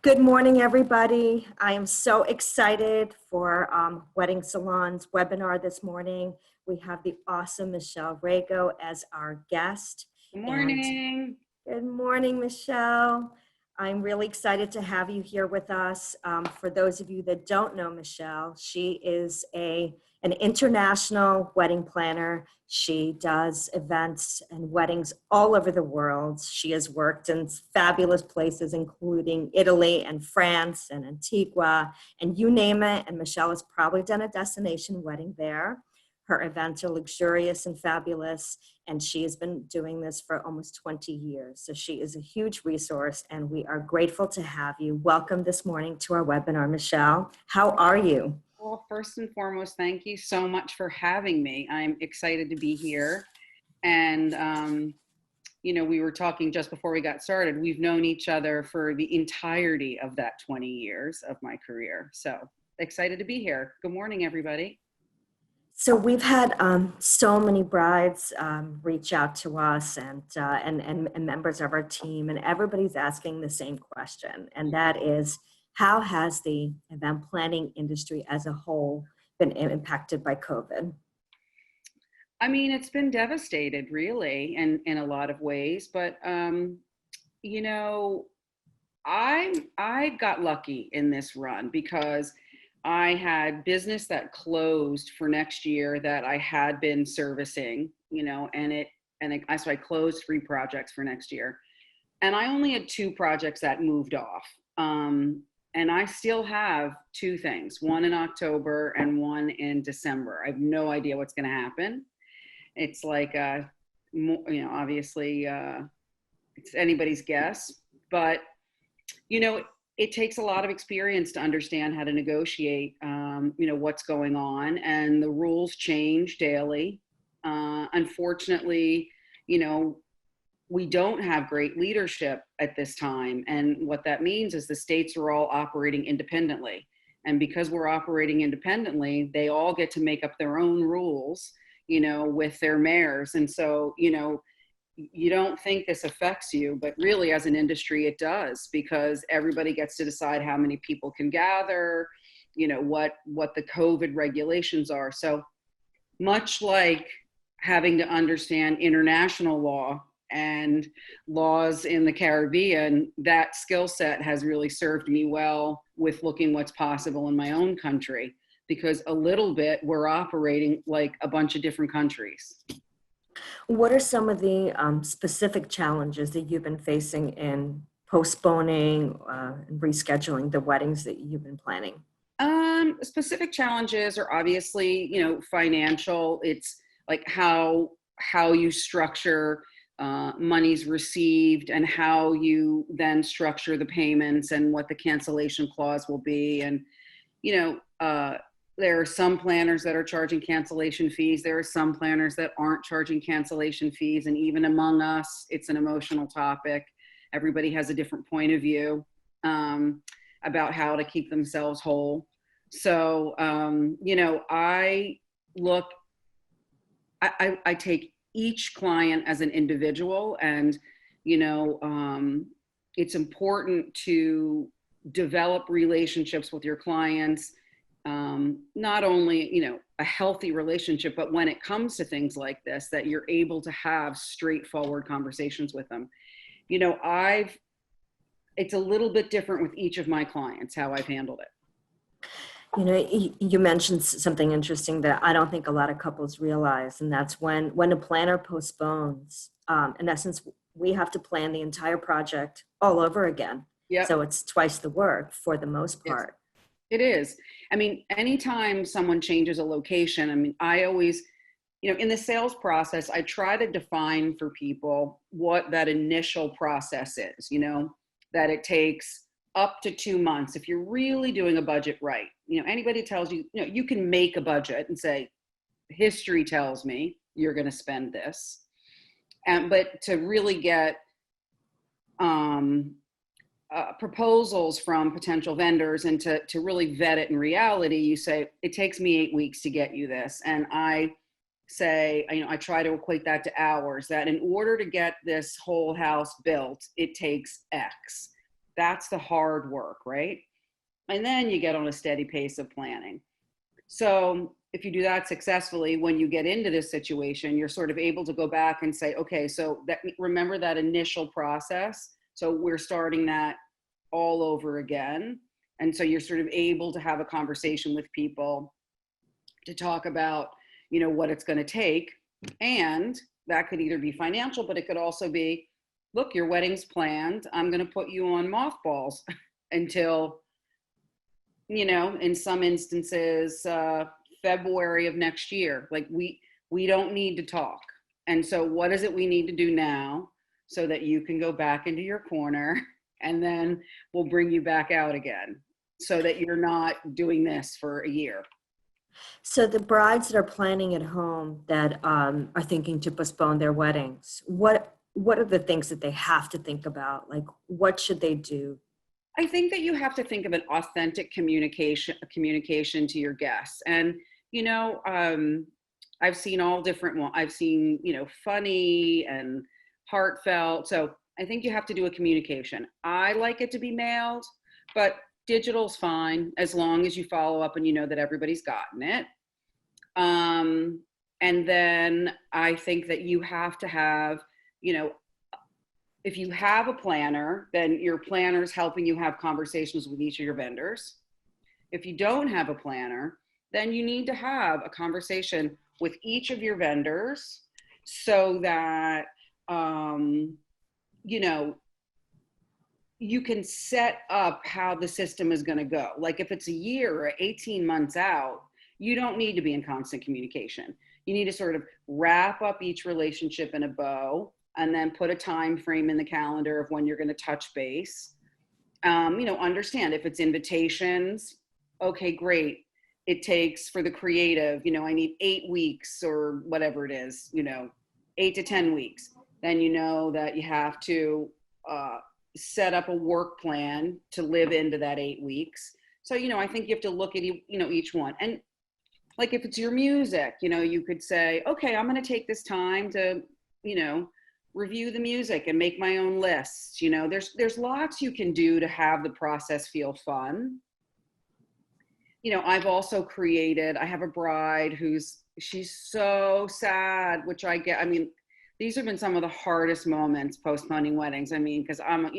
Good morning, everybody. I am so excited for Wedding Salon's webinar this morning. We have the awesome Michelle Rago as our guest. Good And morning. good morning, Michelle. I'm really excited to have you here with us. For those of you that don't know Michelle, she is an international wedding planner. She does events and weddings all over the world. She has worked in fabulous places, including Italy and France and Antigua, and you name it. And Michelle has probably done a destination wedding there. Her events are luxurious and fabulous, and she has been doing this for almost 20 years. So she is a huge resource, and we are grateful to have you. Welcome this morning to our webinar, Michelle. How are you? Well, first and foremost, thank you so much for having me. I'm excited to be here. And, we were talking just before we got started. We've known each other for the entirety of that 20 years of my career. So excited to be here. Good morning, everybody. So we've had so many brides reach out to us and members of our team, and everybody's asking the same question, and that is, how has the event planning industry as a whole been impacted by COVID? I mean, it's been devastated, really, and in a lot of ways. But you know, I got lucky in this run because I had business that closed for next year that I had been servicing, so I closed 3 projects for next year, and I only had 2 projects that moved off. And I still have 2 things, one in October and one in December. I have no idea what's going to happen. It's like, obviously, it's anybody's guess, but it takes a lot of experience to understand how to negotiate, what's going on, and the rules change daily. Unfortunately, we don't have great leadership at this time. And what that means is the states are all operating independently. And because we're operating independently, they all get to make up their own rules, with their mayors. And so, you don't think this affects you, but really as an industry, it does, because everybody gets to decide how many people can gather, what the COVID regulations are. So much like having to understand international law and laws in the Caribbean, that skill set has really served me well with looking what's possible in my own country, because a little bit we're operating like a bunch of different countries. What are some of the specific challenges that you've been facing in postponing and rescheduling the weddings that you've been planning? Specific challenges are obviously, financial. It's like how you structure monies received and how you then structure the payments and what the cancellation clause will be. And, there are some planners that are charging cancellation fees. There are some planners that aren't charging cancellation fees. And even among us, it's an emotional topic. Everybody has a different point of view about how to keep themselves whole. So, I take each client as an individual, and, it's important to develop relationships with your clients. Not only, a healthy relationship, but when it comes to things like this, that you're able to have straightforward conversations with them. It's a little bit different with each of my clients, how I've handled it. You mentioned something interesting that I don't think a lot of couples realize, and that's when a planner postpones, in essence, we have to plan the entire project all over again. Yep. So it's twice the work for the most part. It is. I mean, anytime someone changes a location, I always, in the sales process, I try to define for people what that initial process is, that it takes up to 2 months. If you're really doing a budget right, anybody tells you, you can make a budget and say, history tells me you're going to spend this. But to really get proposals from potential vendors and to really vet it in reality, you say, it takes me 8 weeks to get you this. And I say, I try to equate that to hours, that in order to get this whole house built, it takes X. That's the hard work, right? And then you get on a steady pace of planning. So if you do that successfully, when you get into this situation, you're sort of able to go back and say, okay, so that, remember that initial process. So we're starting that all over again. And so you're sort of able to have a conversation with people to talk about, what it's going to take. And that could either be financial, but it could also be, look, your wedding's planned. I'm going to put you on mothballs until, in some instances, February of next year. Like we don't need to talk. And so what is it we need to do now so that you can go back into your corner, and then we'll bring you back out again so that you're not doing this for a year. So the brides that are planning at home that are thinking to postpone their weddings, what are the things that they have to think about? Like, what should they do? I think that you have to think of an authentic communication to your guests. And, I've seen all different ones. I've seen, funny and heartfelt. So I think you have to do a communication. I like it to be mailed, but digital's fine as long as you follow up and you know that everybody's gotten it. And then I think that you have to have, if you have a planner, then your planner's helping you have conversations with each of your vendors. If you don't have a planner, then you need to have a conversation with each of your vendors so that, you can set up how the system is going to go. Like if it's a year or 18 months out, you don't need to be in constant communication. You need to sort of wrap up each relationship in a bow and then put a time frame in the calendar of when you're going to touch base. Understand if it's invitations, okay, great. It takes for the creative, I need 8 weeks or whatever it is, 8 to 10 weeks. Then you know that you have to set up a work plan to live into that 8 weeks. So, I think you have to look at, each one. And like if it's your music, you could say, okay, I'm going to take this time to, review the music and make my own lists. There's lots you can do to have the process feel fun. I've also I have a bride she's so sad, which I get. I mean, these have been some of the hardest moments postponing weddings. I mean, because I'm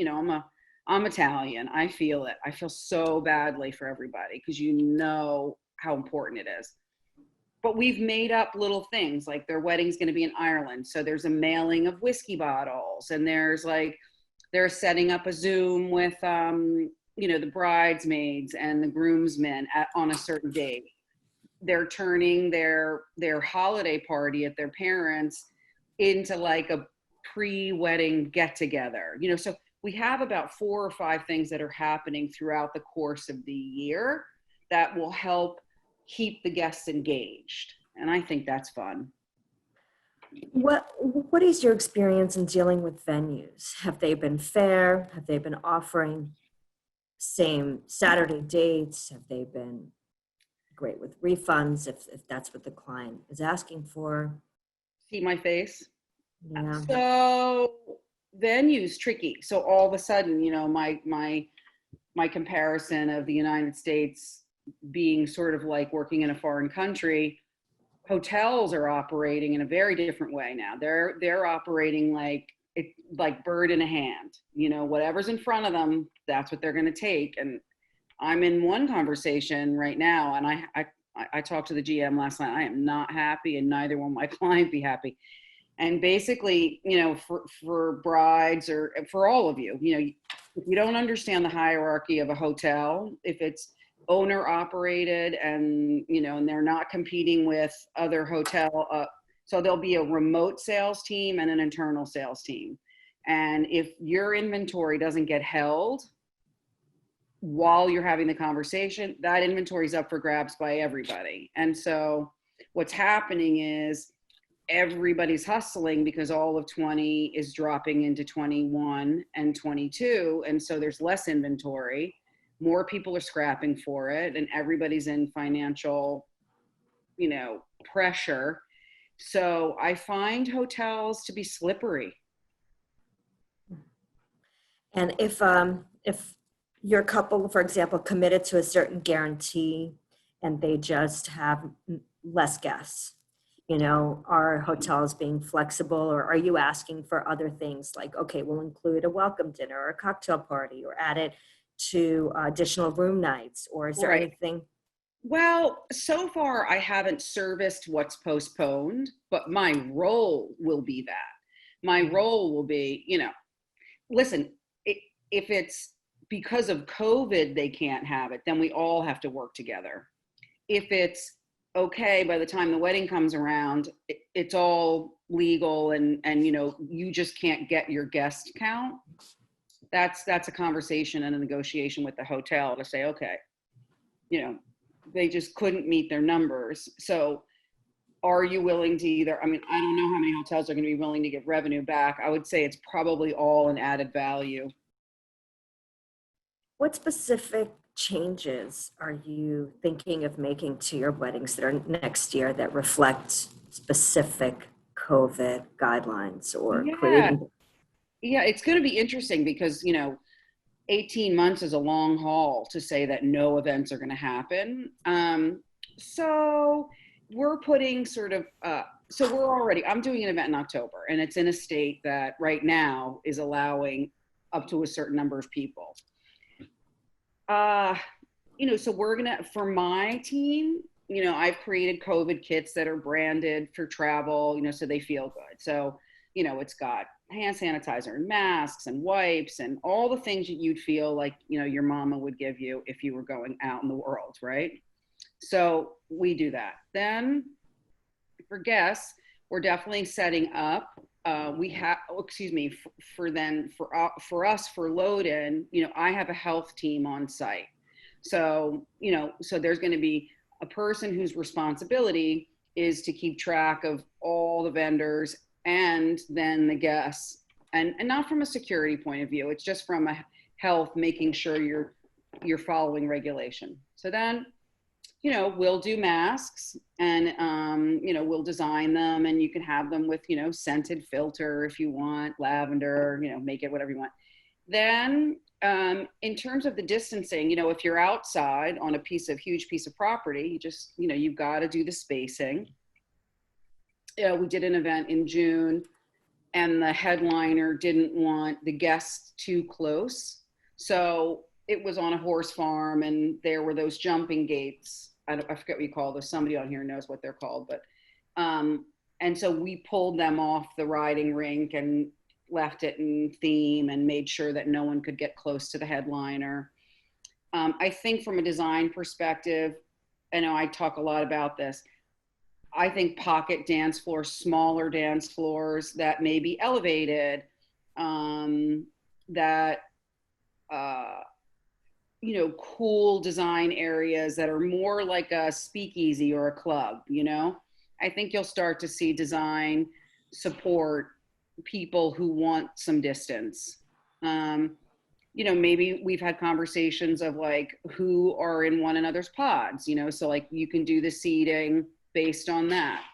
Italian. I feel it. I feel so badly for everybody because how important it is. But we've made up little things like their wedding's going to be in Ireland. So there's a mailing of whiskey bottles, and they're setting up a Zoom with, the bridesmaids and the groomsmen on a certain date. They're turning their holiday party at their parents' into like a pre-wedding get together, so we have about 4 or 5 things that are happening throughout the course of the year that will help keep the guests engaged. And I think that's fun. What is your experience in dealing with venues? Have they been fair? Have they been offering same Saturday dates? Have they been great with refunds if that's what the client is asking for? See my face? Yeah. So venues tricky. So all of a sudden, my comparison of the United States being sort of like working in a foreign country, hotels are operating in a very different way now. They're operating like bird in a hand. Whatever's in front of them, that's what they're going to take. And I'm in one conversation right now, and I talked to the GM last night. I am not happy, and neither will my client be happy. And basically, for brides or for all of you, if you don't understand the hierarchy of a hotel, if it's owner operated and, and they're not competing with other hotel, so there'll be a remote sales team and an internal sales team. And if your inventory doesn't get held while you're having the conversation, that inventory is up for grabs by everybody. And so what's happening is everybody's hustling because all of 20 is dropping into 21 and 22. And so there's less inventory, more people are scrapping for it, and everybody's in financial, pressure. So I find hotels to be slippery. And if if your couple, for example, committed to a certain guarantee and they just have less guests, are hotels being flexible, or are you asking for other things like, okay, we'll include a welcome dinner or a cocktail party or add it to additional room nights, or is there Right. anything? Well, so far I haven't serviced what's postponed, but my role will be that. My role will be, listen, if it's because of COVID they can't have it, then we all have to work together. If it's okay, by the time the wedding comes around, it's all legal and you just can't get your guest count. That's a conversation and a negotiation with the hotel to say, okay, you know, they just couldn't meet their numbers. So are you willing to either, I mean, I don't know how many hotels are going to be willing to give revenue back. I would say it's probably all an added value. What specific changes are you thinking of making to your weddings that are next year that reflect specific COVID guidelines or Yeah. creating? Yeah, it's going to be interesting because, 18 months is a long haul to say that no events are going to happen. So we're putting sort of, I'm doing an event in October, and it's in a state that right now is allowing up to a certain number of people. Uh, so we're going to, for my team, I've created COVID kits that are branded for travel, so they feel good. So, it's got hand sanitizer and masks and wipes and all the things that you'd feel like, your mama would give you if you were going out in the world, right? So we do that. Then for guests, we're definitely setting up. We have, excuse me, for us for load in, I have a health team on site. So, so there's going to be a person whose responsibility is to keep track of all the vendors and then the guests, and not from a security point of view. It's just from a health, making sure you're following regulation. So then, we'll do masks and, we'll design them, and you can have them with, scented filter if you want, lavender, make it whatever you want. Then, in terms of the distancing, if you're outside on a huge piece of property, you just, you've got to do the spacing. We did an event in June, and the headliner didn't want the guests too close. So it was on a horse farm, and there were those jumping gates. I forget what you call those. Somebody on here knows what they're called, but and so we pulled them off the riding rink and left it in theme and made sure that no one could get close to the headliner. I think from a design perspective, I know I talk a lot about this. I think pocket dance floors, smaller dance floors that may be elevated, that cool design areas that are more like a speakeasy or a club. I think you'll start to see design support people who want some distance. Maybe we've had conversations of like who are in one another's pods, so like you can do the seating based on that.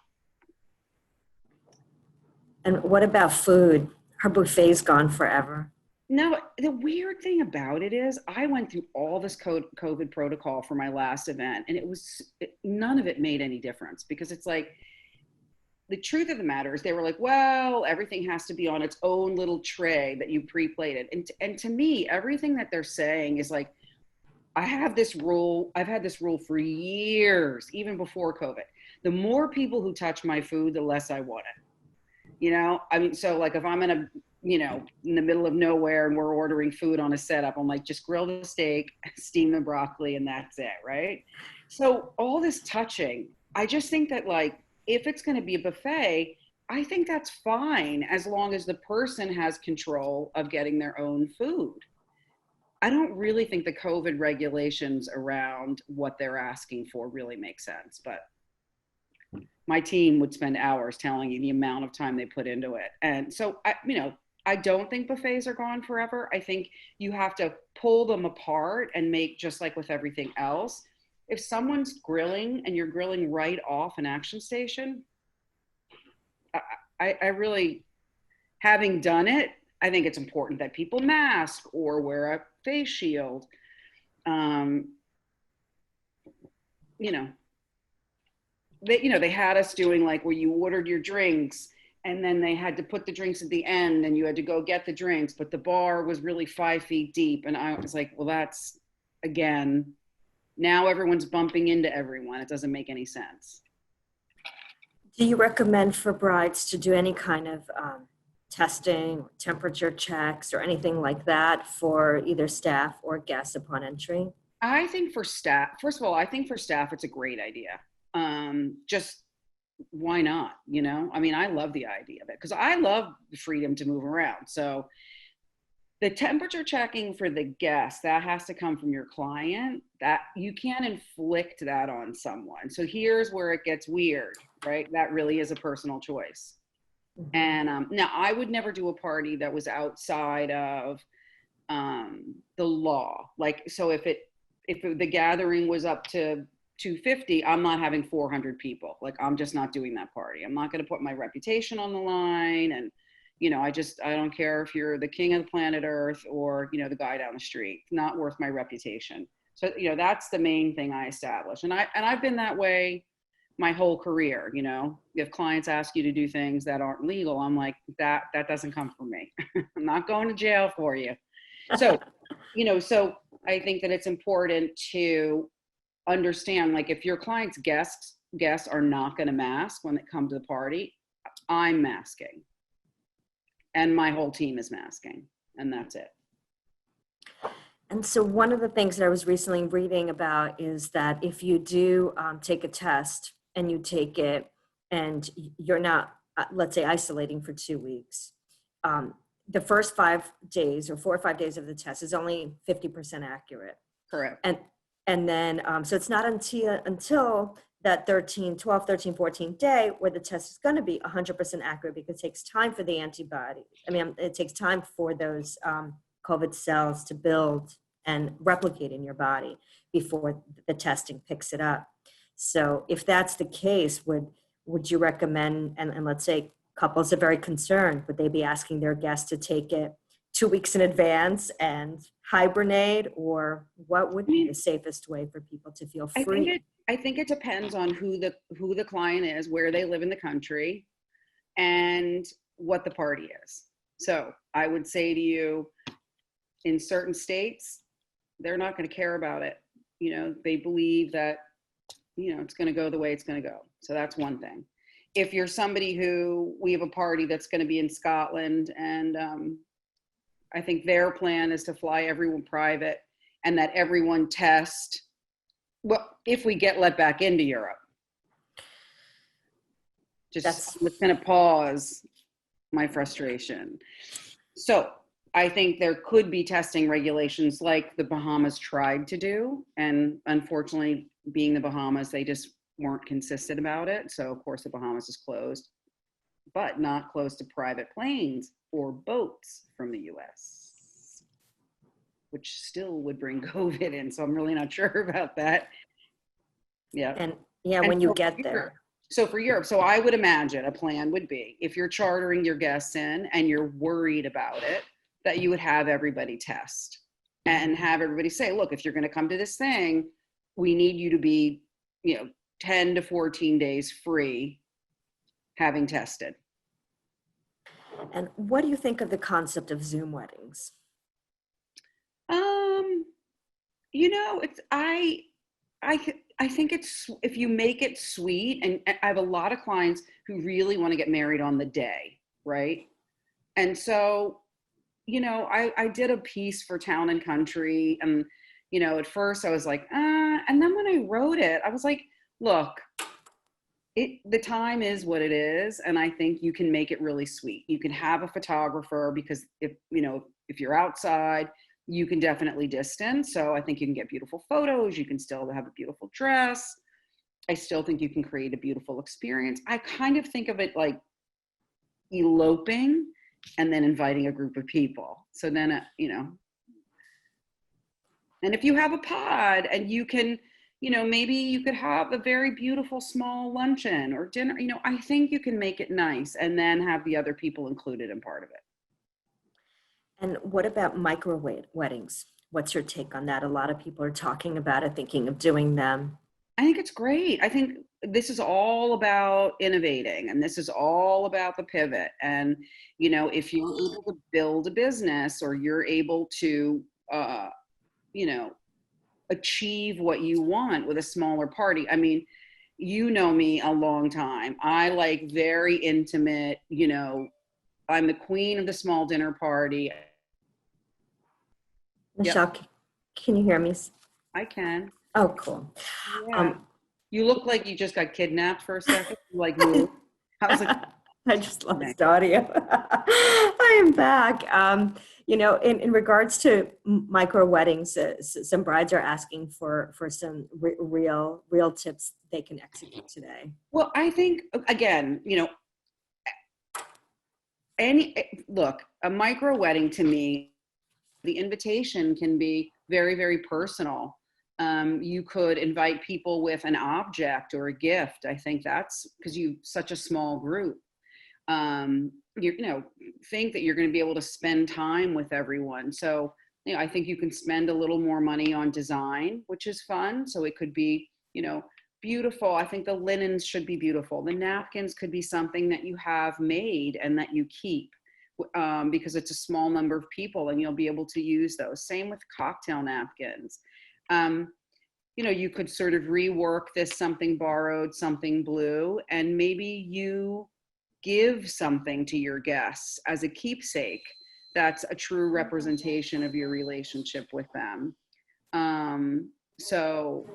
And what about food? Her buffet's gone forever. Now, the weird thing about it is I went through all this COVID protocol for my last event, and none of it made any difference, because it's like, the truth of the matter is they were like, well, everything has to be on its own little tray that you pre-plated. And to me, everything that they're saying is like, I've had this rule for years, even before COVID. The more people who touch my food, the less I want it. I mean, so like if I'm in in the middle of nowhere and we're ordering food on a setup, I'm like, just grill the steak, steam the broccoli, and that's it, right? So all this touching, I just think that like, if it's going to be a buffet, I think that's fine as long as the person has control of getting their own food. I don't really think the COVID regulations around what they're asking for really make sense, but my team would spend hours telling you the amount of time they put into it. And so, I don't think buffets are gone forever. I think you have to pull them apart and make, just like with everything else. If someone's grilling and you're grilling right off an action station, I really, having done it, I think it's important that people mask or wear a face shield. Um, you know, they had us doing like where you ordered your drinks and then they had to put the drinks at the end and you had to go get the drinks, but the bar was really 5 feet deep. And I was like, well, that's, again, now everyone's bumping into everyone. It doesn't make any sense. Do you recommend for brides to do any kind of testing, temperature checks, or anything like that for either staff or guests upon entry? I think for staff, first of all, I think for staff, it's a great idea. Just why not? I mean, I love the idea of it because I love the freedom to move around. So the temperature checking for the guest, that has to come from your client. That you can't inflict that on someone. So here's where it gets weird, right? That really is a personal choice. Mhm. And now I would never do a party that was outside of the law. Like, so if the gathering was up to 250, I'm not having 400 people. Like, I'm just not doing that party. I'm not going to put my reputation on the line. And I don't care if you're the king of the planet Earth or, the guy down the street. It's not worth my reputation. So, that's the main thing I establish. And I've been that way my whole career. If clients ask you to do things that aren't legal, I'm like, that doesn't come from me. I'm not going to jail for you. So, so I think that it's important to understand, like, if your client's guests are not going to mask when they come to the party, I'm masking. And my whole team is masking, and that's it. And so one of the things that I was recently reading about is that if you do take a test and you take it and you're not, let's say, isolating for 2 weeks, the first 5 days or 4 or 5 days of the test is only 50% accurate. Correct. And then, so it's not until that 14th day where the test is going to be 100% accurate, because it takes time for the antibody. It takes time for those COVID cells to build and replicate in your body before the testing picks it up. So if that's the case, would you recommend, and let's say couples are very concerned, would they be asking their guests to take it 2 weeks in advance and hibernate, or what would be the safest way for people to feel free? I think it depends on who the client is, where they live in the country, and what the party is. So I would say to you, in certain states, they're not going to care about it. They believe that, it's going to go the way it's going to go. So that's one thing. If you're somebody we have a party that's going to be in Scotland, and I think their plan is to fly everyone private and that everyone test. Well, if we get let back into Europe, I'm just going to pause my frustration. So I think there could be testing regulations like the Bahamas tried to do. And unfortunately, being the Bahamas, they just weren't consistent about it. So of course the Bahamas is closed, but not closed to private planes or boats from the US, which still would bring COVID in. So I'm really not sure about that. Yeah. And when you get there. So for Europe, so I would imagine a plan would be, if you're chartering your guests in and you're worried about it, that you would have everybody test and have everybody say, look, if you're going to come to this thing, we need you to be, 10 to 14 days free having tested. And what do you think of the concept of Zoom weddings? I think it's, if you make it sweet, and I have a lot of clients who really want to get married on the day, right? And so, I did a piece for Town and Country, and, at first I was like, and then when I wrote it, I was like, look, the time is what it is. And I think you can make it really sweet. You can have a photographer, because if you're outside, you can definitely distance. So I think you can get beautiful photos. You can still have a beautiful dress. I still think you can create a beautiful experience. I kind of think of it like eloping and then inviting a group of people. So then, and if you have a pod and you can, maybe you could have a very beautiful small luncheon or dinner, I think you can make it nice and then have the other people included in part of it. And what about weddings? What's your take on that? A lot of people are talking about it, thinking of doing them. I think it's great. I think this is all about innovating, and this is all about the pivot. And, if you're able to build a business, or you're able to, uh, you know, achieve what you want with a smaller party. I mean, you know me a long time. I like very intimate, I'm the queen of the small dinner party. Yep, Michelle, can you hear me? I can. Oh, cool. Yeah. Um, You look like you just got kidnapped for a second. You like moved. I was like, I just okay. lost audio. I am back. In regards to micro weddings, some brides are asking for some real tips they can execute today. Well, I think again, look, a micro wedding to me, the invitation can be very, very personal. You could invite people with an object or a gift. I think that's because you such a small group. You think that you're going to be able to spend time with everyone. So, I think you can spend a little more money on design, which is fun. So it could be, beautiful. I think the linens should be beautiful. The napkins could be something that you have made and that you keep, because it's a small number of people and you'll be able to use those. Same with cocktail napkins. Um, you could sort of rework this something borrowed, something blue, and maybe you give something to your guests as a keepsake that's a true representation of your relationship with them. So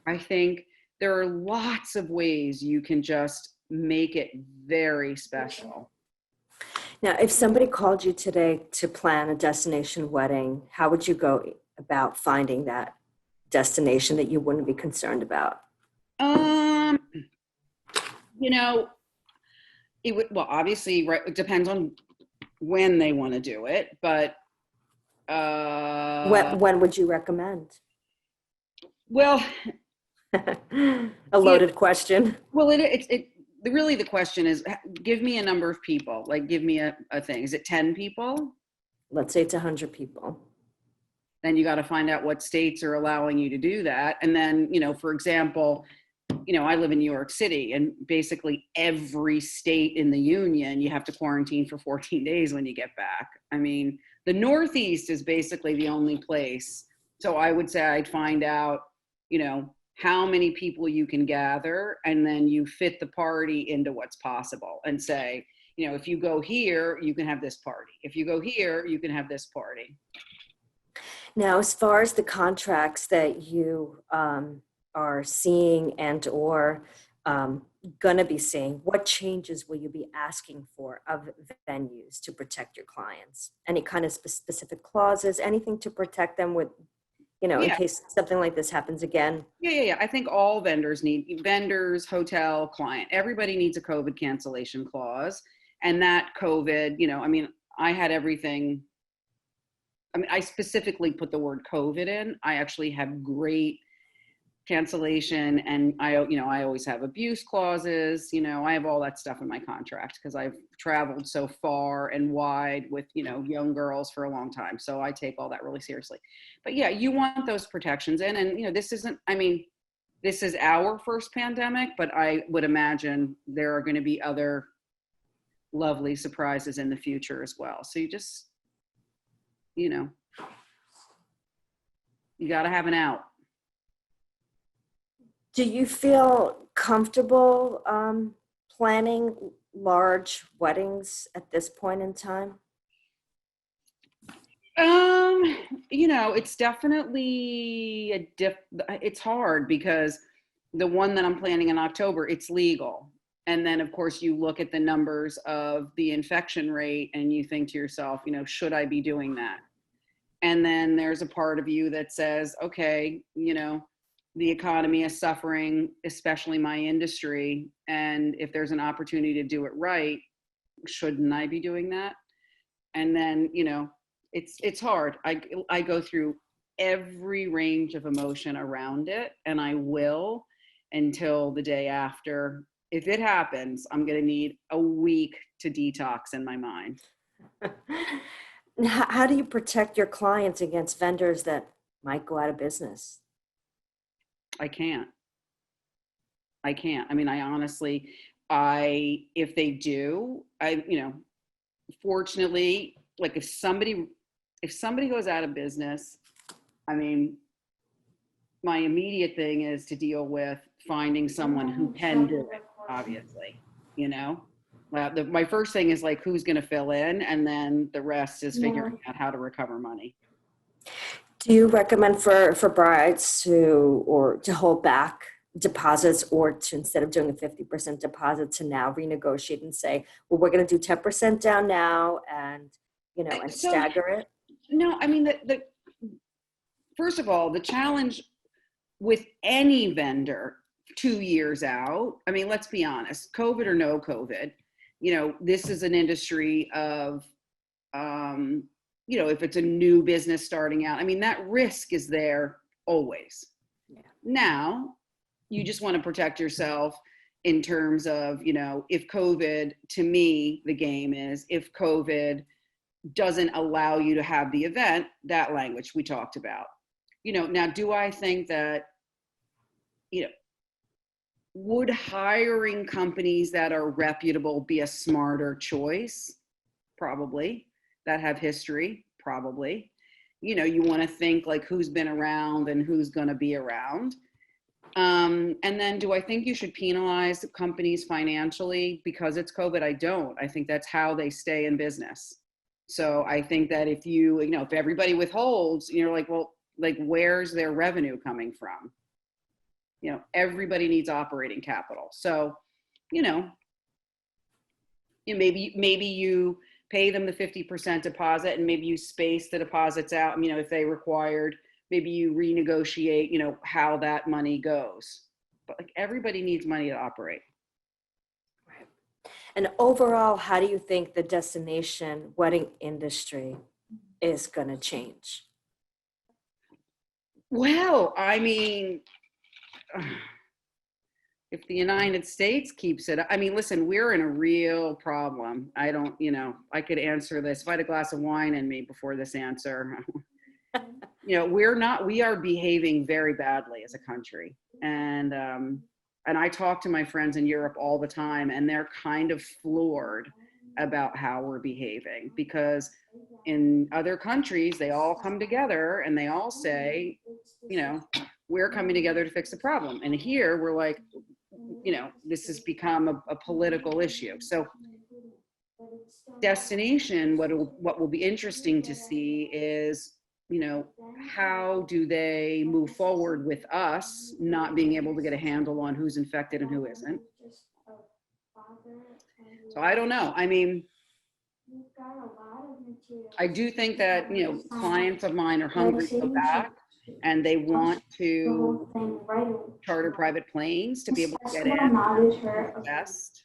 I think there are lots of ways you can just make it very special. Now, if somebody called you today to plan a destination wedding, how would you go about finding that destination that you wouldn't be concerned about? Um, you know, it would, well, obviously, right, it depends on when they want to do it, but When would you recommend? well, A yeah, loaded question. well, really the question is, give me a number of people, like give me a thing. Is it 10 people? Let's say it's 100 people. Then you got to find out what states are allowing you to do that. And then, for example, I live in New York City, and basically every state in the union, you have to quarantine for 14 days when you get back. I mean, the Northeast is basically the only place. So I would say I'd find out, how many people you can gather, and then you fit the party into what's possible and say, if you go here, you can have this party. If you go here, you can have this party. Now, as far as the contracts that you are seeing and or going to be seeing, what changes will you be asking for of venues to protect your clients? Any kind of specific clauses, anything to protect them with, in Yeah. case something like this happens again? Yeah. I think all vendors, hotel, client, everybody needs a COVID cancellation clause. And that COVID, I had everything. I specifically put the word COVID in. I actually have great cancellation, and I always have abuse clauses. I have all that stuff in my contract because I've traveled so far and wide with, young girls for a long time. So I take all that really seriously. But yeah, you want those protections in, and, this is our first pandemic, but I would imagine there are going to be other lovely surprises in the future as well. So you just, you got to have an out. Do you feel comfortable planning large weddings at this point in time? It's definitely it's hard because the one that I'm planning in October, it's legal. And then of course you look at the numbers of the infection rate and you think to yourself, should I be doing that? And then there's a part of you that says, okay, the economy is suffering, especially my industry. And if there's an opportunity to do it right, shouldn't I be doing that? And then, it's hard. I go through every range of emotion around it, and I will until the day after. If it happens, I'm going to need a week to detox in my mind. And how do you protect your clients against vendors that might go out of business? I can't. I can't. I mean, I honestly, if they do, fortunately, like if somebody goes out of business, I mean, my immediate thing is to deal with finding someone who can do it, obviously, you know? My first thing is like, who's going to fill in? And then the rest is figuring out how to recover money. Do you recommend for brides to hold back deposits, or to, instead of doing a 50% deposit, to now renegotiate and say, well, we're going to do 10% down now, and and So, stagger it? no, I mean, first of all, the challenge with any vendor 2 years out, I mean, let's be honest, COVID or no COVID, this is an industry of, if it's a new business starting out, I mean, that risk is there always. Yeah. Now, you just want to protect yourself in terms of, if COVID, to me, the game is if COVID doesn't allow you to have the event, that language we talked about. Now, do I think that, would hiring companies that are reputable be a smarter choice? Probably. That have history? Probably. You want to think like who's been around and who's going to be around. And then do I think you should penalize companies financially because it's COVID? I don't. I think that's how they stay in business. So I think that if if everybody withholds, you're like, well, like, where's their revenue coming from? Everybody needs operating capital. So, maybe you pay them the 50% deposit and maybe you space the deposits out. If they required, maybe you renegotiate, how that money goes. But like everybody needs money to operate. Right. And overall, how do you think the destination wedding industry is going to change? Well, I mean, if the United States keeps it, I mean, listen, we're in a real problem. I don't, I could answer this. If I had a glass of wine in me before this answer, we are behaving very badly as a country. And I talk to my friends in Europe all the time, and they're kind of floored about how we're behaving, because in other countries, they all come together and they all say, we're coming together to fix the problem. And here we're like, this has become a political issue. So destination, what will be interesting to see is, how do they move forward with us not being able to get a handle on who's infected and who isn't. So I don't know. I mean, I do think that, clients of mine are hungry to go back and they want to charter private planes to be able to get in best.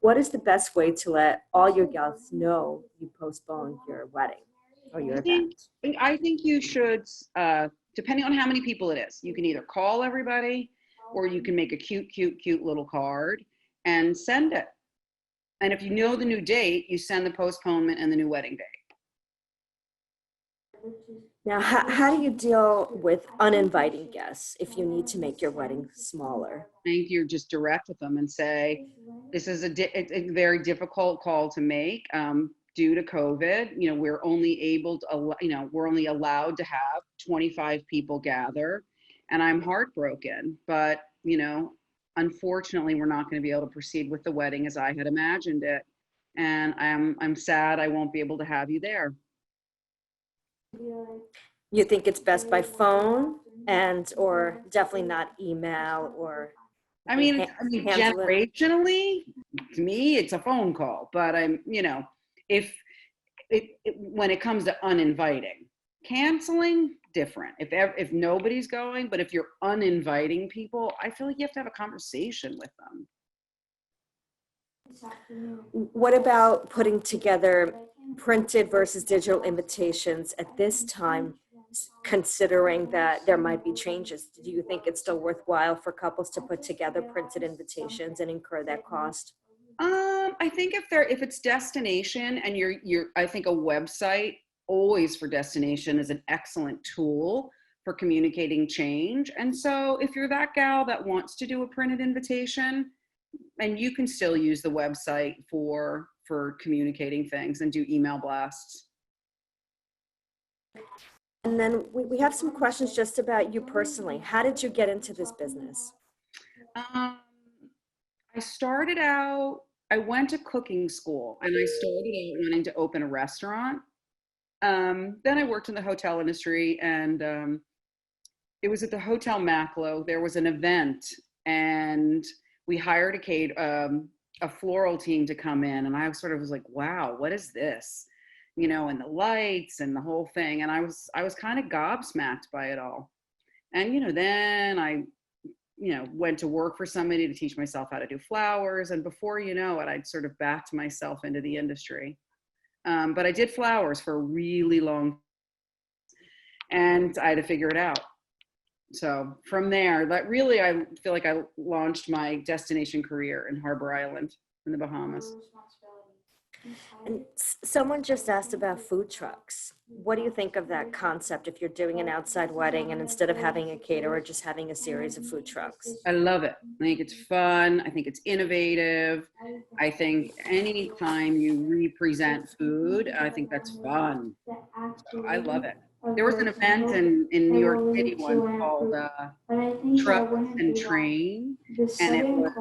What is the best way to let all your guests know you postponed your wedding or your event? I think you should, depending on how many people it is, you can either call everybody or you can make a cute little card and send it. And if you know the new date, you send the postponement and the new wedding date. Now, how do you deal with uninviting guests if you need to make your wedding smaller? I think you're just direct with them and say, this is a very difficult call to make due to COVID. We're only we're only allowed to have 25 people gather, and I'm heartbroken, but unfortunately, we're not going to be able to proceed with the wedding as I had imagined it, and I'm sad I won't be able to have you there. You think it's best by phone or definitely not email or? I mean, generationally, to me, it's a phone call. But if when it comes to uninviting, canceling, different. If nobody's going, but if you're uninviting people, I feel like you have to have a conversation with them. What about putting together printed versus digital invitations at this time, considering that there might be changes? Do you think it's still worthwhile for couples to put together printed invitations and incur that cost? I think if it's destination and you're I think a website always for destination is an excellent tool for communicating change. And so if you're that gal that wants to do a printed invitation, and you can still use the website for communicating things and do email blasts. And then we have some questions just about you personally. How did you get into this business? I started out, I went to cooking school and I started out wanting to open a restaurant. Then I worked in the hotel industry, and it was at the Hotel Maclo. There was an event, and we hired a floral team to come in, and I sort of was like, wow, what is this? You know, and the lights and the whole thing. And I was kind of gobsmacked by it all. And, you know, then I, you know, went to work for somebody to teach myself how to do flowers. And before you know it, I'd sort of backed myself into the industry. But I did flowers for a really long time, and I had to figure it out. So from there, that really, I feel like I launched my destination career in Harbor Island in the Bahamas. And someone just asked about food trucks. What do you think of that concept if you're doing an outside wedding and instead of having a caterer, just having a series of food trucks? I love it. I think it's fun. I think it's innovative. I think anytime you represent food, I think that's fun. So I love it. There was an event in New York City once called Truck and Train, and it was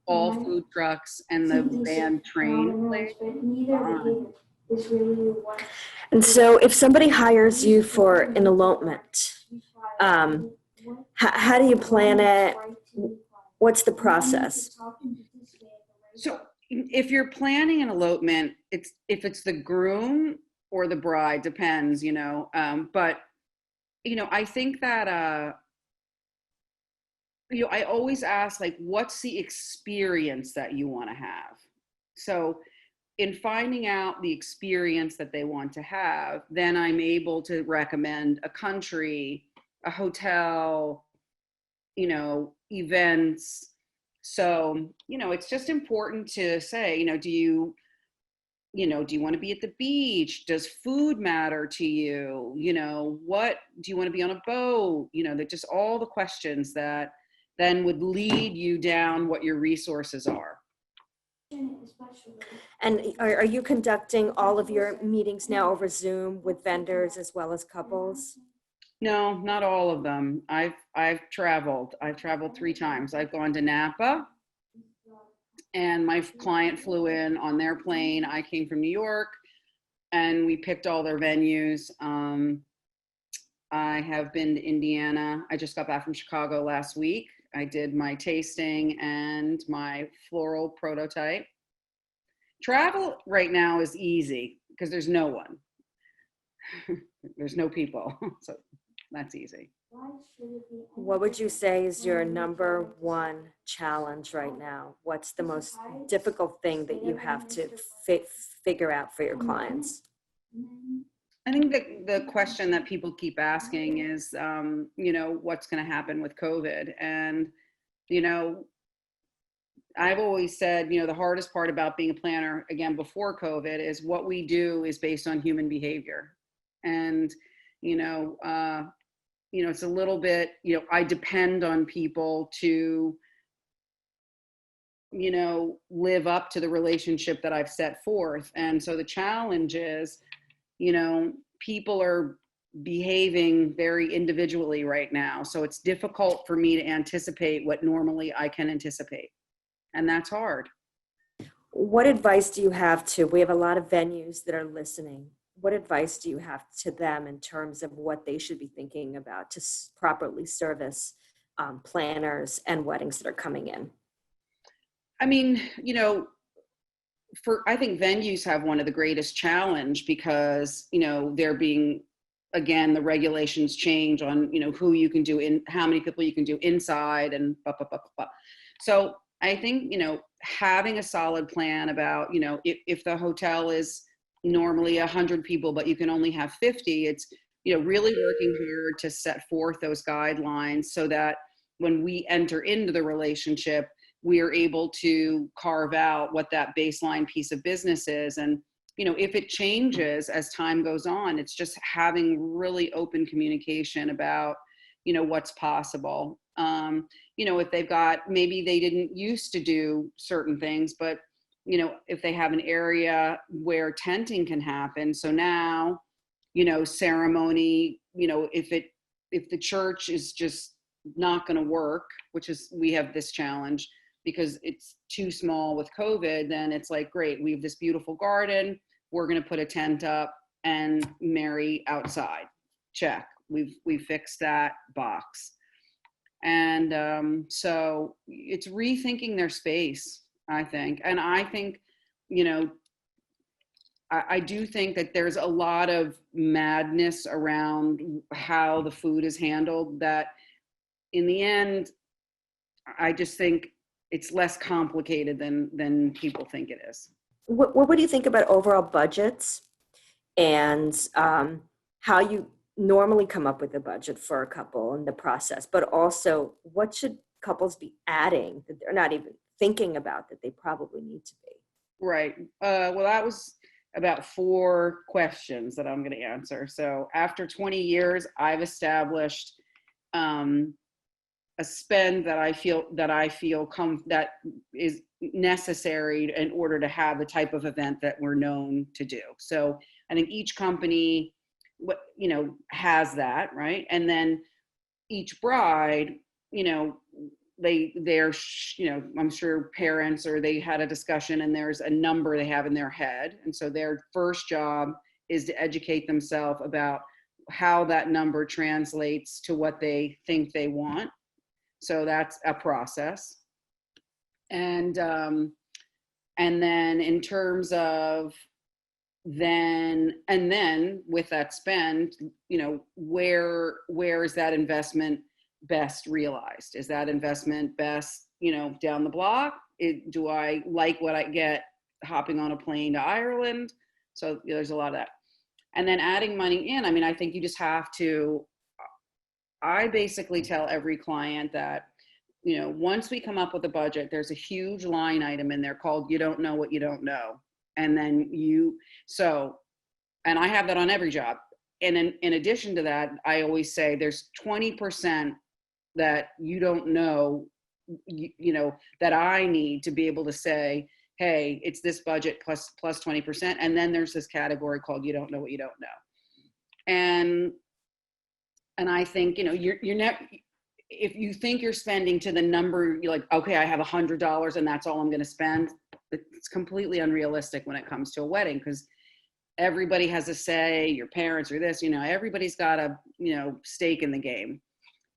all food trucks and the band Train played. Fun. And so if somebody hires you for an elopement, how do you plan it? What's the process? So if you're planning an elopement, if it's the groom or the bride, depends, you know. But, you know, I think that, you know, I always ask, like, what's the experience that you want to have? So in finding out the experience that they want to have, then I'm able to recommend a country, a hotel, you know, events. So, you know, it's just important to say, you know, do you want to be at the beach? Does food matter to you? You know, what do you want to be on a boat? You know, that just all the questions that then would lead you down what your resources are. And are you conducting all of your meetings now over Zoom with vendors as well as couples? No, not all of them. I've traveled 3 times. I've gone to Napa, and my client flew in on their plane. I came from New York, and we picked all their venues. I have been to Indiana. I just got back from Chicago last week. I did my tasting and my floral prototype. Travel right now is easy because there's no one. There's no people. So that's easy. What would you say is your number one challenge right now? What's the most difficult thing that you have to figure out for your clients? I think the question that people keep asking is, you know, what's going to happen with COVID? And, you know, I've always said, you know, the hardest part about being a planner, again, before COVID, is what we do is based on human behavior. And, you know, it's a little bit, you know, I depend on people to, you know, live up to the relationship that I've set forth. And so the challenge is, you know, people are behaving very individually right now. So it's difficult for me to anticipate what normally I can anticipate. And that's hard. What advice do you have we have a lot of venues that are listening. What advice do you have to them in terms of what they should be thinking about to properly service planners and weddings that are coming in? I mean, you know, I think venues have one of the greatest challenge because, you know, they're being, again, the regulations change on, you know, who you can do how many people you can do inside and blah, blah, blah, blah. So I think, you know, having a solid plan about, you know, if the hotel is normally 100 people, but you can only have 50, it's, you know, really working hard to set forth those guidelines so that when we enter into the relationship, we are able to carve out what that baseline piece of business is. And if it changes as time goes on, it's just having really open communication about, what's possible. If they've got, maybe they didn't used to do certain things, but, if they have an area where tenting can happen. So now, ceremony, if the church is just not going to work, which is, we have this challenge because it's too small with COVID, then it's like, great, we have this beautiful garden. We're going to put a tent up and marry outside. Check. We've fixed that box. And so it's rethinking their space, I think. And I think, I do think that there's a lot of madness around how the food is handled, that in the end, I just think it's less complicated than people think it is. What do you think about overall budgets and how you normally come up with a budget for a couple and the process, but also what should couples be adding that they're not even thinking about that they probably need to be? Right. Well, that was about 4 questions that I'm going to answer. So after 20 years, I've established a spend that I feel that is necessary in order to have the type of event that we're known to do. So I think each company, has that, right? And then each bride, they're, I'm sure parents, or they had a discussion and there's a number they have in their head. And so their first job is to educate themselves about how that number translates to what they think they want. So that's a process. And then in terms of then with that spend, where is that investment best realized? Is that investment best, down the block? Do I like what I get hopping on a plane to Ireland? So there's a lot of that. And then adding money in, I think you just have to, I basically tell every client that, once we come up with a budget, there's a huge line item in there called "you don't know what you don't know." And then and I have that on every job. And in addition to that, I always say there's 20% that you don't know, that I need to be able to say, hey, it's this budget plus 20%. And then there's this category called "you don't know what you don't know." And I think, you're not, if you think you're spending to the number, you're like, okay, I have $100 and that's all I'm going to spend. It's completely unrealistic when it comes to a wedding, because everybody has a say, your parents or this, everybody's got a, stake in the game.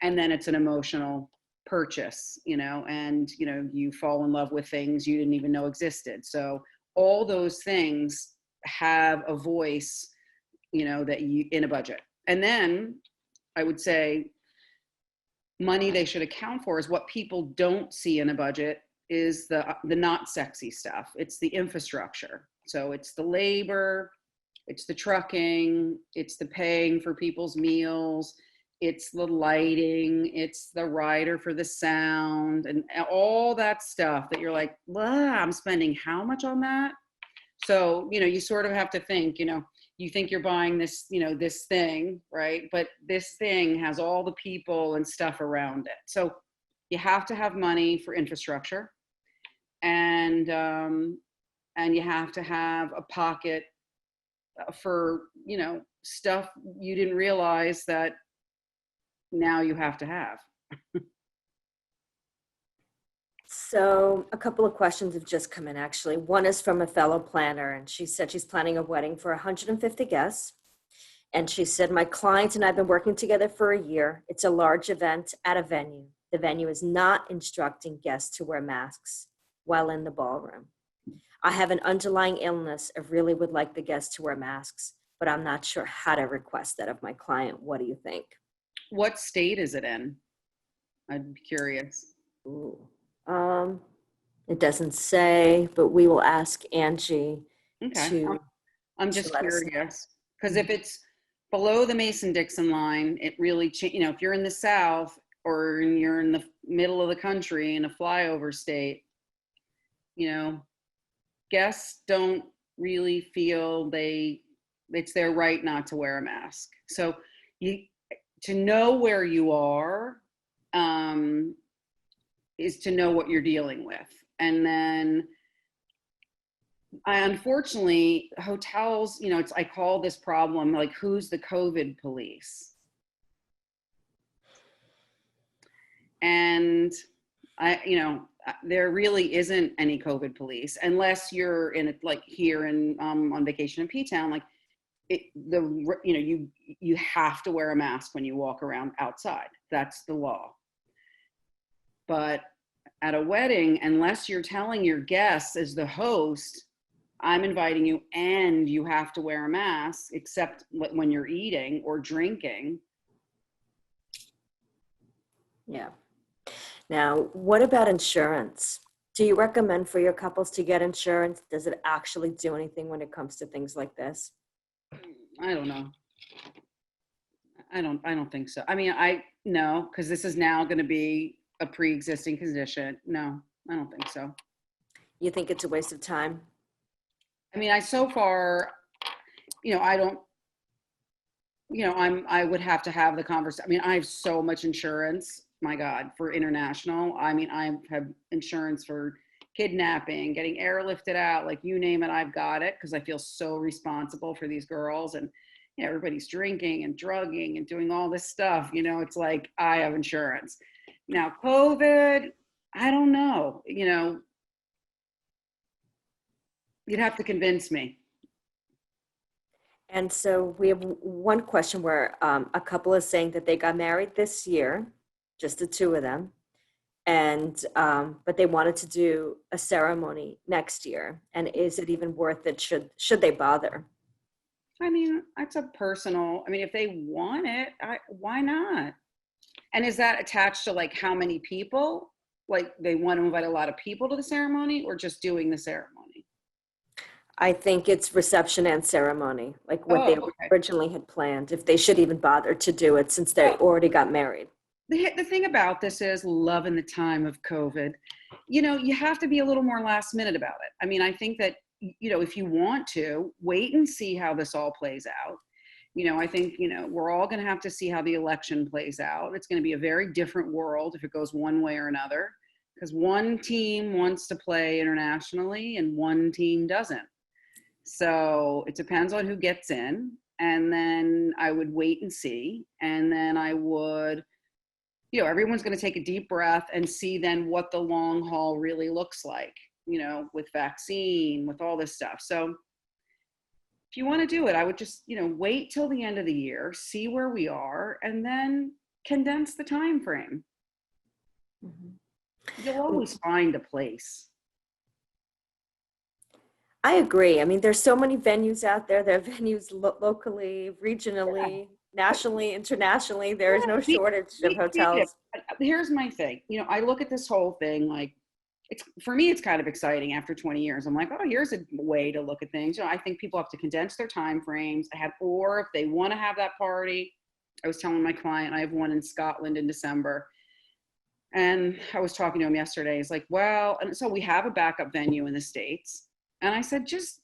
And then it's an emotional purchase, and, you fall in love with things you didn't even know existed. So all those things have a voice, that you in a budget. And then I would say money they should account for is what people don't see in a budget is the not sexy stuff. It's the infrastructure. So it's the labor, it's the trucking, it's the paying for people's meals, it's the lighting, it's the rider for the sound, and all that stuff that you're like, wow, I'm spending how much on that? So, you sort of have to think, you think you're buying this, this thing, right? But this thing has all the people and stuff around it. So you have to have money for infrastructure, and you have to have a pocket for, stuff you didn't realize that now you have to have. So a couple of questions have just come in, actually. One is from a fellow planner, and she said she's planning a wedding for 150 guests. And she said, my client and I have been working together for a year. It's a large event at a venue. The venue is not instructing guests to wear masks while in the ballroom. I have an underlying illness. I really would like the guests to wear masks, but I'm not sure how to request that of my client. What do you think? What state is it in? I'd be curious. Ooh. It doesn't say, but we will ask Angie Okay. I'm just let us know. curious, because if it's below the Mason-Dixon line, it really, if you're in the South or you're in the middle of the country in a flyover state, guests don't really feel it's their right not to wear a mask. So you to know where you are is to know what you're dealing with. And then unfortunately, hotels, I call this problem like, who's the COVID police? And there really isn't any COVID police unless you're in like here in on vacation in P-Town. Like you have to wear a mask when you walk around outside. That's the law. But at a wedding, unless you're telling your guests as the host, I'm inviting you and you have to wear a mask, except when you're eating or drinking. Yeah. Now, what about insurance? Do you recommend for your couples to get insurance? Does it actually do anything when it comes to things like this? I don't know. I don't think so. I mean, no, because this is now going to be a pre-existing condition. No, I don't think so. You think it's a waste of time? I mean, so far, I don't, I would have to have the conversation. I mean, I have so much insurance, my God, for international. I mean, I have insurance for kidnapping, getting airlifted out, like you name it, I've got it, because I feel so responsible for these girls. And everybody's drinking and drugging and doing all this stuff. It's like, I have insurance. Now, COVID, I don't know, you'd have to convince me. And so we have one question where a couple is saying that they got married this year, just the two of them, and but they wanted to do a ceremony next year. And is it even worth it? Should they bother? I mean, that's a personal. I mean, if they want it, why not? And is that attached to like how many people? Like they want to invite a lot of people to the ceremony, or just doing the ceremony? I think it's reception and ceremony, like what they originally had planned, if they should even bother to do it since they already got married. The thing about this is, loving the time of COVID, you have to be a little more last minute about it. I mean, I think that, if you want to wait and see how this all plays out, I think, we're all going to have to see how the election plays out. It's going to be a very different world if it goes one way or another, because one team wants to play internationally and one team doesn't. So it depends on who gets in. And then I would wait and see. And then I would, everyone's going to take a deep breath and see then what the long haul really looks like, with vaccine, with all this stuff. So if you want to do it, I would just, wait till the end of the year, see where we are, and then condense the time frame. Mm-hmm. You'll always find a place. I agree. I mean, there's so many venues out there. There are venues locally, regionally, nationally, internationally. There is no shortage of hotels. Here's my thing. I look at this whole thing like, for me, it's kind of exciting after 20 years. I'm like, oh, here's a way to look at things. I think people have to condense their time frames. Or if they want to have that party, I was telling my client, I have one in Scotland in December. And I was talking to him yesterday. He's like, well, and so we have a backup venue in the States. And I said, just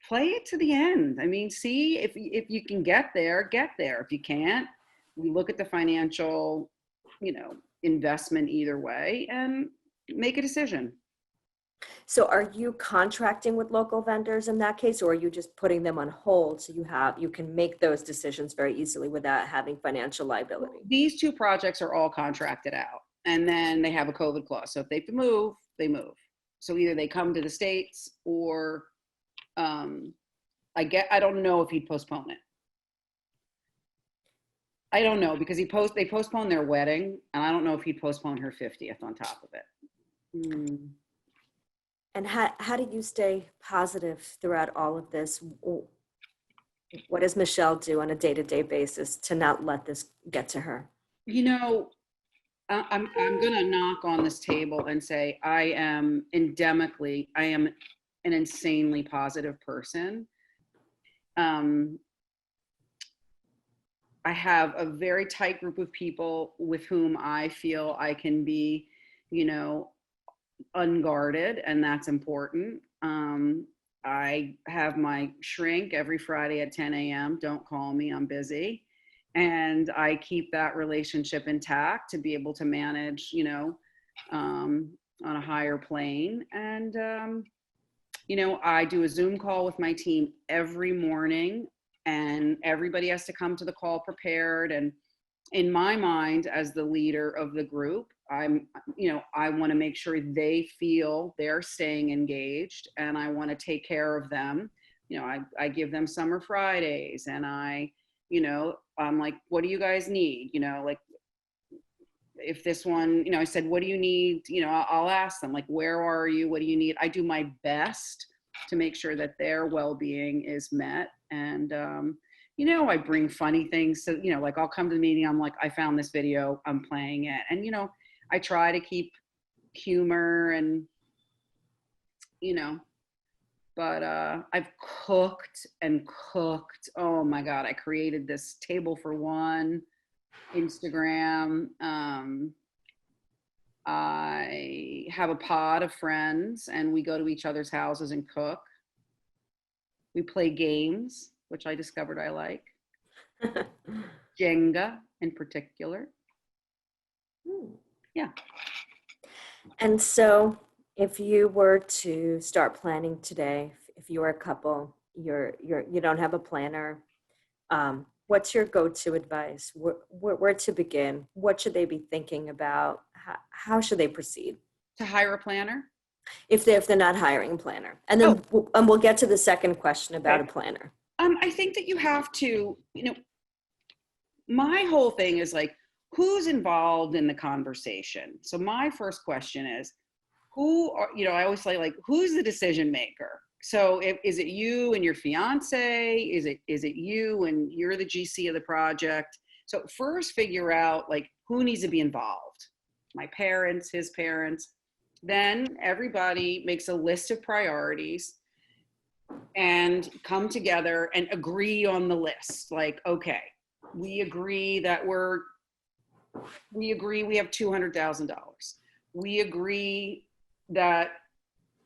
play it to the end. I mean, see if you can get there, get there. If you can't, we look at the financial, investment either way and make a decision. So are you contracting with local vendors in that case, or are you just putting them on hold so you can make those decisions very easily without having financial liability? These two projects are all contracted out, and then they have a COVID clause. So if they have to move, they move. So either they come to the States or I don't know if he'd postpone it. I don't know because they postponed their wedding, and I don't know if he'd postpone her 50th on top of it. And how do you stay positive throughout all of this? What does Michelle do on a day-to-day basis to not let this get to her? I'm going to knock on this table and say I am an insanely positive person. I have a very tight group of people with whom I feel I can be, unguarded, and that's important. I have my shrink every Friday at 10 a.m. Don't call me, I'm busy. And I keep that relationship intact to be able to manage, on a higher plane. And, I do a Zoom call with my team every morning, and everybody has to come to the call prepared. And in my mind, as the leader of the group, I want to make sure they feel they're staying engaged, and I want to take care of them. I give them summer Fridays, and I'm like, what do you guys need? Like, if this one, I said, what do you need? I'll ask them, like, where are you? What do you need? I do my best to make sure that their well-being is met. And, I bring funny things. So, like, I'll come to the meeting. I'm like, I found this video, I'm playing it. And, I try to keep humor and, but I've cooked and cooked. Oh my God. I created this table for one Instagram. I have a pod of friends, and we go to each other's houses and cook. We play games, which I discovered I like. Jenga in particular. Yeah. And so if you were to start planning today, if you were a couple, you don't have a planner, what's your go-to advice? Where to begin? What should they be thinking about? How should they proceed? To hire a planner? If they're not hiring a planner. And then we'll get to the second question about a planner. I think that you have to, my whole thing is like, who's involved in the conversation? So my first question is, I always say, like, who's the decision maker? So is it you and your fiance? Is it you and you're the GC of the project? So first figure out, like, who needs to be involved. My parents, his parents. Then everybody makes a list of priorities and come together and agree on the list. Like, okay, we agree we have $200,000. We agree that,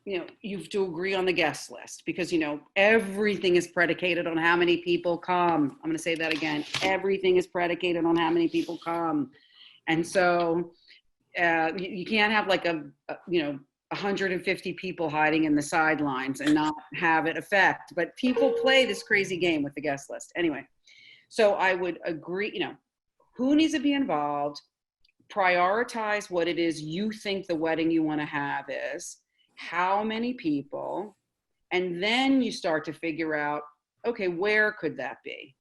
you have to agree on the guest list, because, everything is predicated on how many people come. I'm going to say that again. Everything is predicated on how many people come. And so you can't have like 150 people hiding in the sidelines and not have it affect. But people play this crazy game with the guest list. Anyway, so I would agree, who needs to be involved, prioritize what it is you think the wedding you want to have is, how many people, and then you start to figure out, okay, where could that be?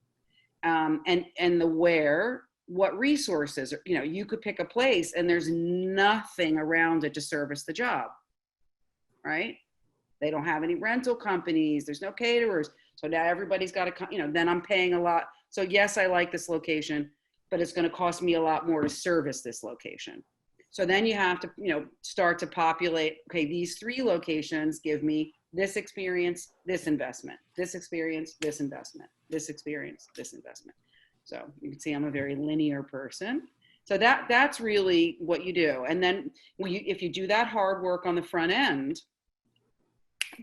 And the where, what resources, you could pick a place and there's nothing around it to service the job, right? They don't have any rental companies. There's no caterers. So now everybody's got to, then I'm paying a lot. So yes, I like this location, but it's going to cost me a lot more to service this location. So then you have to, start to populate, okay, these 3 locations give me this experience, this investment, this experience, this investment, this experience, this investment. So you can see I'm a very linear person. So that's really what you do. And then if you do that hard work on the front end,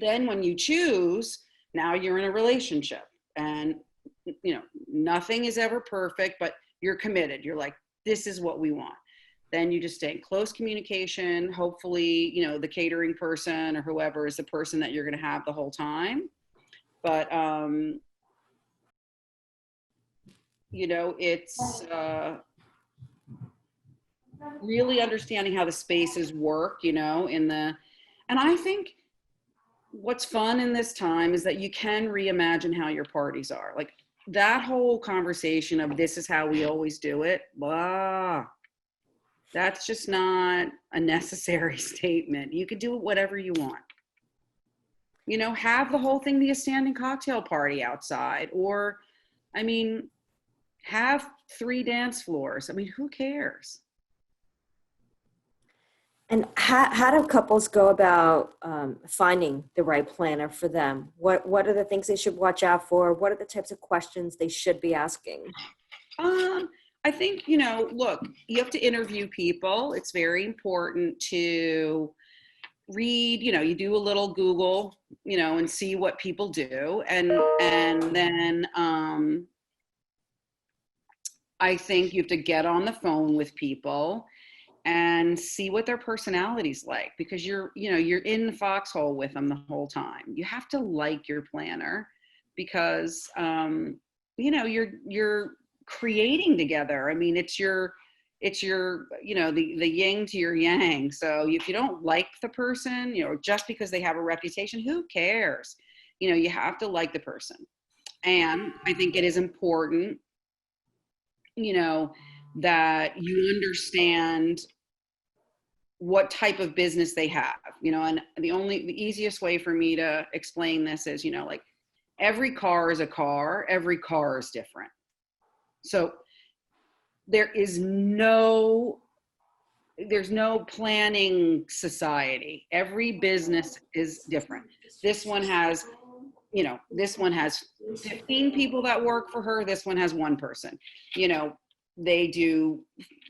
then when you choose, now you're in a relationship, and, nothing is ever perfect, but you're committed. You're like, this is what we want. Then you just stay in close communication. Hopefully, the catering person or whoever is the person that you're going to have the whole time. But, it's really understanding how the spaces work, and I think what's fun in this time is that you can reimagine how your parties are. Like, that whole conversation of this is how we always do it, blah. That's just not a necessary statement. You could do whatever you want. Have the whole thing be a standing cocktail party outside, or, have 3 dance floors. Who cares? And how do couples go about finding the right planner for them? What are the things they should watch out for? What are the types of questions they should be asking? I think, look, you have to interview people. It's very important to read, you do a little Google, and see what people do. And then I think you have to get on the phone with people and see what their personality's like, because you're in the foxhole with them the whole time. You have to like your planner, because you're creating together. I mean, it's your the yin to your yang. So if you don't like the person, just because they have a reputation, who cares? You have to like the person. And I think it is important, that you understand what type of business they have, and the easiest way for me to explain this is, like, every car is a car, every car is different. So there's no planning society. Every business is different. This one has 15 people that work for her. This one has one person. They do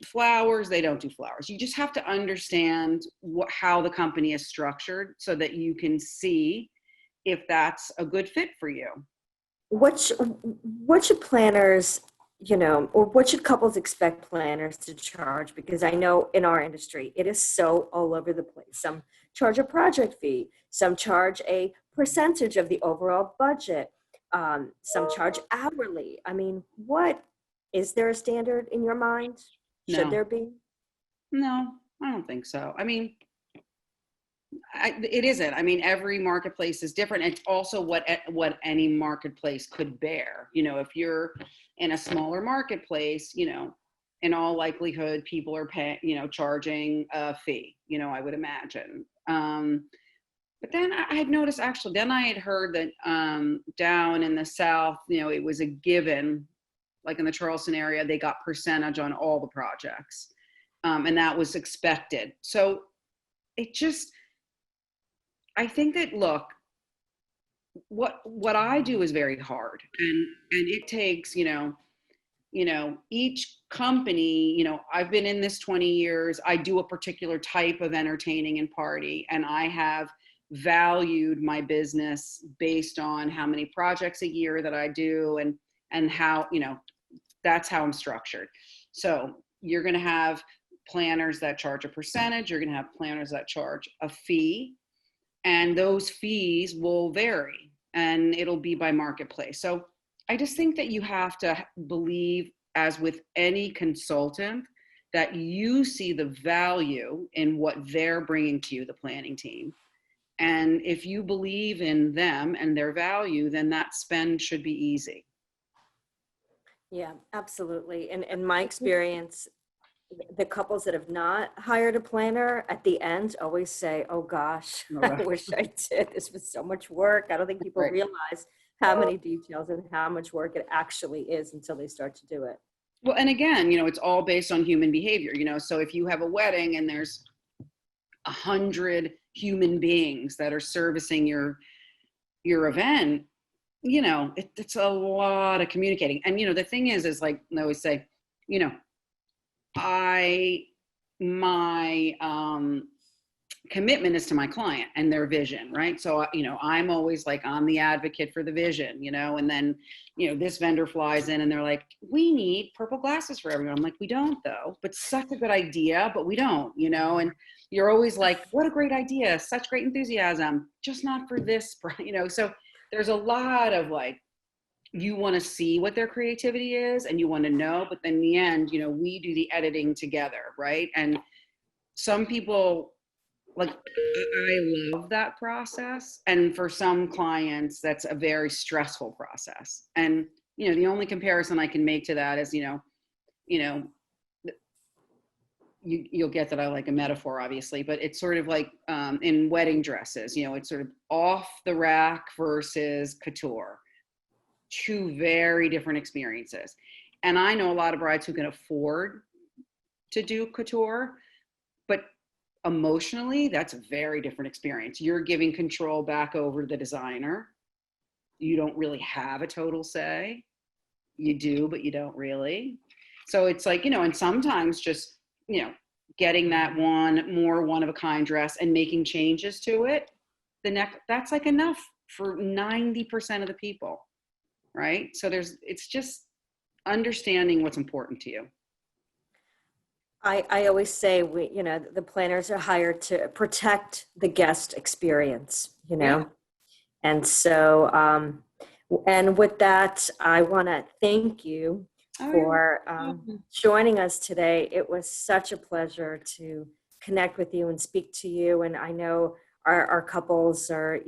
flowers, they don't do flowers. You just have to understand how the company is structured, so that you can see if that's a good fit for you. What should planners, or what should couples expect planners to charge? Because I know in our industry, it is so all over the place. Some charge a project fee, some charge a percentage of the overall budget, some charge hourly. I mean, is there a standard in your mind? Should No, there be? no, I don't think so. I mean, it isn't. I mean, every marketplace is different. It's also what any marketplace could bear. If you're in a smaller marketplace, in all likelihood, people are charging a fee. I would imagine. But then I had noticed, actually, then I had heard that down in the South, it was a given, like in the Charleston area, they got percentage on all the projects, and that was expected. So I think that, look, what I do is very hard, and it takes, each company, I've been in this 20 years, I do a particular type of entertaining and party, and I have valued my business based on how many projects a year that I do, and how, that's how I'm structured. So you're going to have planners that charge a percentage, you're going to have planners that charge a fee, and those fees will vary, and it'll be by marketplace. So I just think that you have to believe, as with any consultant, that you see the value in what they're bringing to you, the planning team. And if you believe in them and their value, then that spend should be easy. Yeah, absolutely. And in my experience, the couples that have not hired a planner at the end always say, oh gosh, I wish I did. This was so much work. I don't think people realize how many details and how much work it actually is until they start to do it. Well, and again, it's all based on human behavior, so if you have a wedding and there's 100 human beings that are servicing your event, it's a lot of communicating. And, the thing is like I always say, my commitment is to my client and their vision, right? So, I'm always like, I'm the advocate for the vision, and then, this vendor flies in and they're like, we need purple glasses for everyone. I'm like, we don't though, but such a good idea, but we don't, and you're always like, what a great idea, such great enthusiasm, just not for this, so there's a lot of like, you want to see what their creativity is and you want to know, but then in the end, we do the editing together, right? And some people, like, I love that process. And for some clients, that's a very stressful process. And, the only comparison I can make to that is, you'll get that I like a metaphor, obviously, but it's sort of like in wedding dresses, it's sort of off the rack versus couture. Two very different experiences. And I know a lot of brides who can afford to do couture, but emotionally, that's a very different experience. You're giving control back over to the designer. You don't really have a total say. You do, but you don't really. So it's like, and sometimes just, getting that one of a kind dress and making changes to it, that's like enough for 90% of the people, right? So it's just understanding what's important to you. I always say the planners are hired to protect the guest experience, Yeah. And so, and with that, I want to thank you Oh, you're for welcome. joining us today. It was such a pleasure to connect with you and speak to you. And I know our couples are,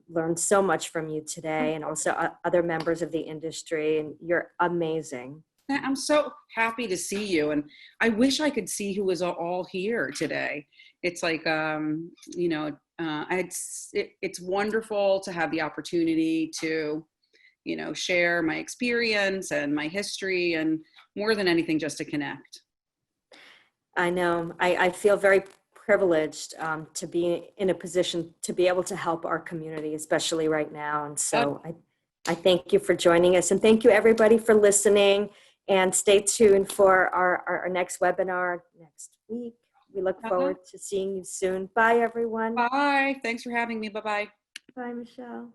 learned so much from you today, and also other members of the industry. And you're amazing. I'm so happy to see you, and I wish I could see who was all here today. It's like, it's wonderful to have the opportunity to, share my experience and my history, and more than anything, just to connect. I know. I feel very privileged to be in a position to be able to help our community, especially right now. And so I thank you for joining us, and thank you everybody for listening, and stay tuned for our next webinar next week. We look forward to seeing you soon. Bye, everyone. Bye. Thanks for having me. Bye-bye. Bye, Michelle.